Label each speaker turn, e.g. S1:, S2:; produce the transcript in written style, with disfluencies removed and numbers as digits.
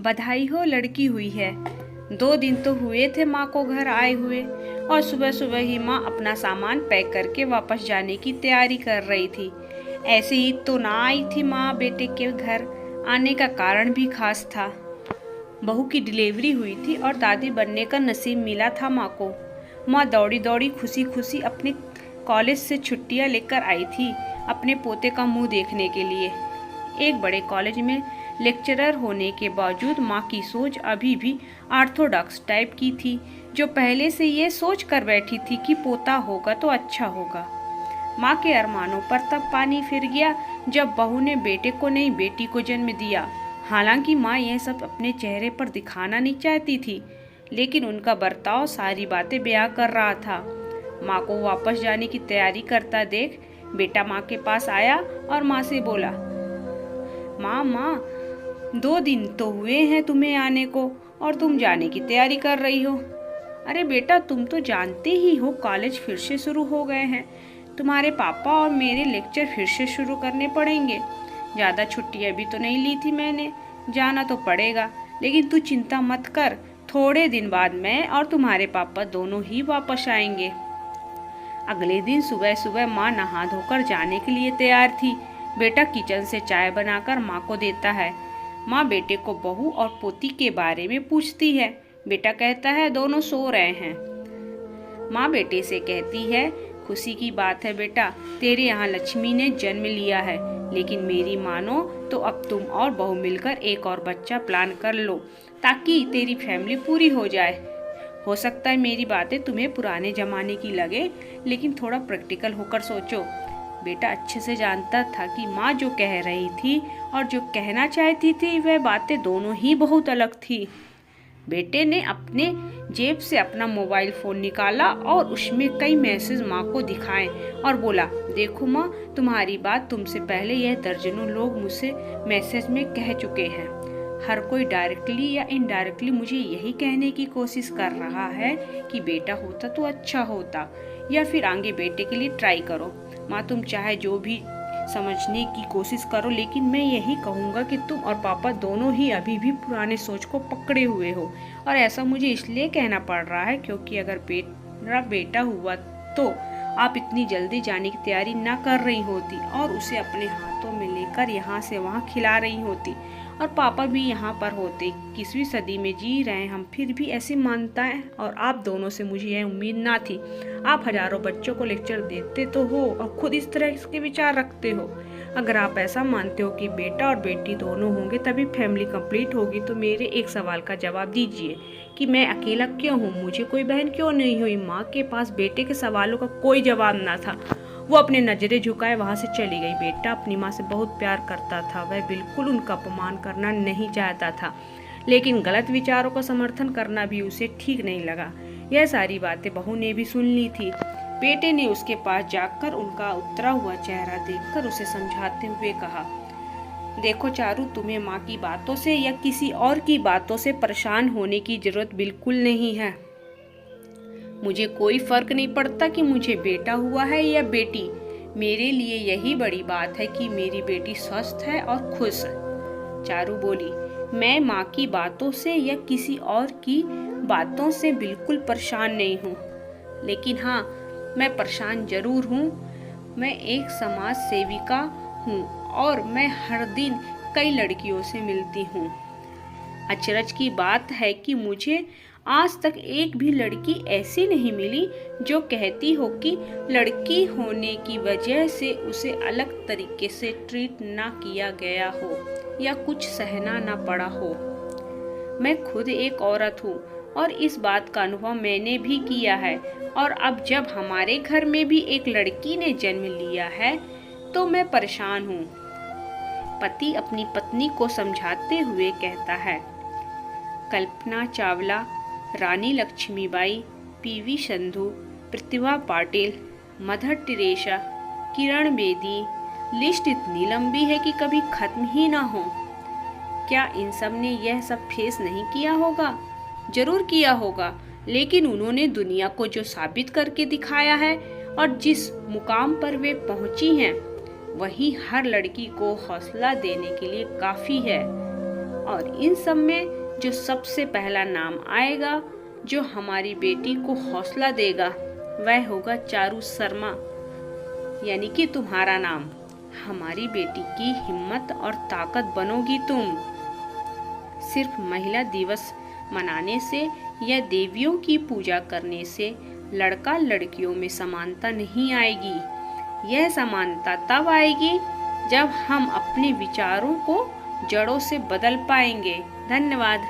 S1: बधाई हो, लड़की हुई है। 2 दिन तो हुए थे माँ को घर आए हुए और सुबह सुबह ही माँ अपना सामान पैक करके वापस जाने की तैयारी कर रही थी। ऐसे ही तो ना आई थी माँ बेटे के घर। आने का कारण भी खास था। बहू की डिलीवरी हुई थी और दादी बनने का नसीब मिला था माँ को। माँ दौड़ी दौड़ी खुशी खुशी अपने कॉलेज से छुट्टियाँ लेकर आई थी अपने पोते का मुंह देखने के लिए। एक बड़े कॉलेज में लेक्चरर होने के बावजूद माँ की सोच अभी भी ऑर्थोडॉक्स टाइप की थी, जो पहले से ये सोच कर बैठी थी कि पोता होगा तो अच्छा होगा। माँ के अरमानों पर तब पानी फिर गया जब बहू ने बेटे को नहीं बेटी को जन्म दिया। हालांकि माँ यह सब अपने चेहरे पर दिखाना नहीं चाहती थी, लेकिन उनका बर्ताव सारी बातें बयां कर रहा था। माँ को वापस जाने की तैयारी करता देख बेटा माँ के पास आया और माँ से बोला, माँ माँ 2 दिन तो हुए हैं तुम्हें आने को और तुम जाने की तैयारी कर रही हो। अरे बेटा, तुम तो जानते ही हो कॉलेज फिर से शुरू हो गए हैं। तुम्हारे पापा और मेरे लेक्चर फिर से शुरू करने पड़ेंगे। ज़्यादा छुट्टियाँ भी तो नहीं ली थी मैंने, जाना तो पड़ेगा। लेकिन तू चिंता मत कर, थोड़े दिन बाद मैं और तुम्हारे पापा दोनों ही वापस आएंगे। अगले दिन सुबह सुबह माँ नहा धोकर जाने के लिए तैयार थी। बेटा किचन से चाय बनाकर माँ को देता है। माँ बेटे को बहू और पोती के बारे में पूछती है। बेटा कहता है दोनों सो रहे हैं। माँ बेटे से कहती है, खुशी की बात है बेटा, तेरे यहाँ लक्ष्मी ने जन्म लिया है। लेकिन मेरी मानो तो अब तुम और बहू मिलकर एक और बच्चा प्लान कर लो ताकि तेरी फैमिली पूरी हो जाए। हो सकता है मेरी बातें तुम्हें पुराने जमाने की लगे, लेकिन थोड़ा प्रैक्टिकल होकर सोचो। बेटा अच्छे से जानता था कि माँ जो कह रही थी और जो कहना चाहती थी वह बातें दोनों ही बहुत अलग थी। बेटे ने अपने जेब से अपना मोबाइल फोन निकाला और उसमें कई मैसेज माँ को दिखाए और बोला, देखो माँ, तुम्हारी बात तुमसे पहले यह दर्जनों लोग मुझसे मैसेज में कह चुके हैं। हर कोई डायरेक्टली या इनडायरेक्टली मुझे यही कहने की कोशिश कर रहा है कि बेटा होता तो अच्छा होता, या फिर आगे बेटे के लिए ट्राई करो। माँ तुम चाहे जो भी समझने की कोशिश करो, लेकिन मैं यही कहूँगा कि तुम और पापा दोनों ही अभी भी पुराने सोच को पकड़े हुए हो। और ऐसा मुझे इसलिए कहना पड़ रहा है क्योंकि अगर मेरा बेटा हुआ तो आप इतनी जल्दी जाने की तैयारी ना कर रही होती और उसे अपने हाथों में लेकर यहाँ से वहाँ खिला रही होती, और पापा भी यहाँ पर होते। 21वीं सदी में जी रहे हम, फिर भी ऐसी मानता है और आप दोनों से मुझे यह उम्मीद ना थी। आप हजारों बच्चों को लेक्चर देते तो हो और खुद इस तरह के विचार रखते हो। अगर आप ऐसा मानते हो कि बेटा और बेटी दोनों होंगे तभी फैमिली कंप्लीट होगी, तो मेरे एक सवाल का जवाब दीजिए कि मैं अकेला क्यों हूँ, मुझे कोई बहन क्यों नहीं हुई। माँ के पास बेटे के सवालों का कोई जवाब ना था। वो अपने नजरें झुकाए वहां से चली गई। बेटा अपनी माँ से बहुत प्यार करता था, वह बिल्कुल उनका अपमान करना नहीं चाहता था, लेकिन गलत विचारों का समर्थन करना भी उसे ठीक नहीं लगा। यह सारी बातें बहू ने भी सुन ली थी। बेटे ने उसके पास जाकर उनका उतरा हुआ चेहरा देखकर उसे समझाते हुए कहा, देखो चारू, तुम्हें माँ की बातों से या किसी और की बातों से परेशान होने की जरूरत बिल्कुल नहीं है। मुझे कोई फर्क नहीं पड़ता कि मुझे बेटा हुआ है या बेटी। मेरे लिए यही बड़ी बात है कि मेरी बेटी स्वस्थ है और खुश है। चारू बोली, मैं माँ की बातों से या किसी और की बातों से बिल्कुल परेशान नहीं हूँ, लेकिन हाँ, मैं परेशान जरूर हूँ। मैं एक समाज सेविका हूँ और मैं हर दिन कई लड़कियों से मिलती हूँ। अचरज की बात है कि मुझे आज तक एक भी लड़की ऐसी नहीं मिली जो कहती हो कि लड़की होने की वजह से उसे अलग तरीके से ट्रीट ना किया गया हो या कुछ सहना ना पड़ा हो। मैं खुद एक औरत हूँ और इस बात का अनुभव मैंने भी किया है, और अब जब हमारे घर में भी एक लड़की ने जन्म लिया है तो मैं परेशान हूँ। पति अपनी पत्नी को समझाते हुए कहता है। कल्पना चावला, रानी Lakshmibai, PV Sandhu, Pratibha Patil, mother Teresa, Kiran Bedi, list इतनी लंबी है कि कभी खत्म ही ना हो। क्या इन सब ने यह सब फेस नहीं किया होगा? जरूर किया होगा, लेकिन उन्होंने दुनिया को जो साबित करके दिखाया है और जिस मुकाम पर वे पहुंची हैं, वही हर लड़की को हौसला देने के लिए काफी है। और इन सब में जो सबसे पहला नाम आएगा, जो हमारी बेटी को हौसला देगा, वह होगा चारू शर्मा, यानी कि तुम्हारा नाम। हमारी बेटी की हिम्मत और ताकत बनोगी तुम। सिर्फ महिला दिवस मनाने से या देवियों की पूजा करने से लड़का लड़कियों में समानता नहीं आएगी। यह समानता तब आएगी जब हम अपने विचारों को जड़ों से बदल पाएंगे। धन्यवाद।